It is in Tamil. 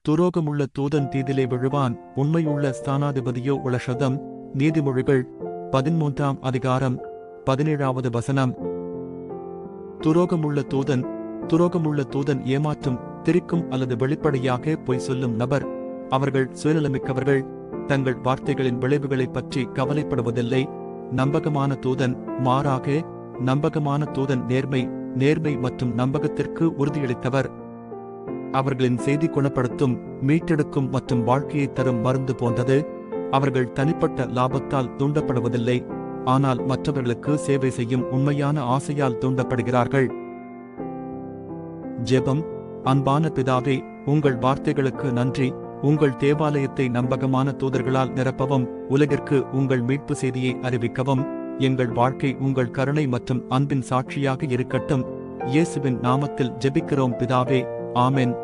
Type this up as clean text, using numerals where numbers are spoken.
துரோகமுள்ள தூதன் தீதிலே விழுவான், உண்மையுள்ள ஸ்தானாதிபதியோ உளஷதம். நீதிமொழிகள் 13ஆம் அதிகாரம் 17வது வசனம். துரோகமுள்ள தூதன் ஏமாற்றும், திரிக்கும் அல்லது வெளிப்படையாக பொய் சொல்லும் நபர். அவர்கள் சுயநலமிக்கவர்கள், தங்கள் வார்த்தைகளின் விளைவுகளைப் பற்றி கவலைப்படுவதில்லை. நம்பகமான தூதன் மாறாக, நம்பகமான தூதன் நேர்மை மற்றும் நம்பகத்திற்கு உறுதியளித்தவர். அவர்களின் செய்தி குணப்படுத்தும், மீட்டெடுக்கும் மற்றும் வாழ்க்கையை தரும் மருந்து போன்றது. அவர்கள் தனிப்பட்ட லாபத்தால் தூண்டப்படுவதில்லை, ஆனால் மற்றவர்களுக்கு சேவை செய்யும் உண்மையான ஆசையால் தூண்டப்படுகிறார்கள். ஜெபம். அன்பான பிதாவே, உங்கள் வார்த்தைகளுக்கு நன்றி. உங்கள் தேவாலயத்தை நம்பகமான தூதர்களால் நிரப்பவும், உலகிற்கு உங்கள் மீட்பு செய்தியை அறிவிக்கவும். எங்கள் வாழ்க்கை உங்கள் கருணை மற்றும் அன்பின் சாட்சியாக இருக்கட்டும். இயேசுவின் நாமத்தில் ஜெபிக்கிறோம் பிதாவே. ஆமென்.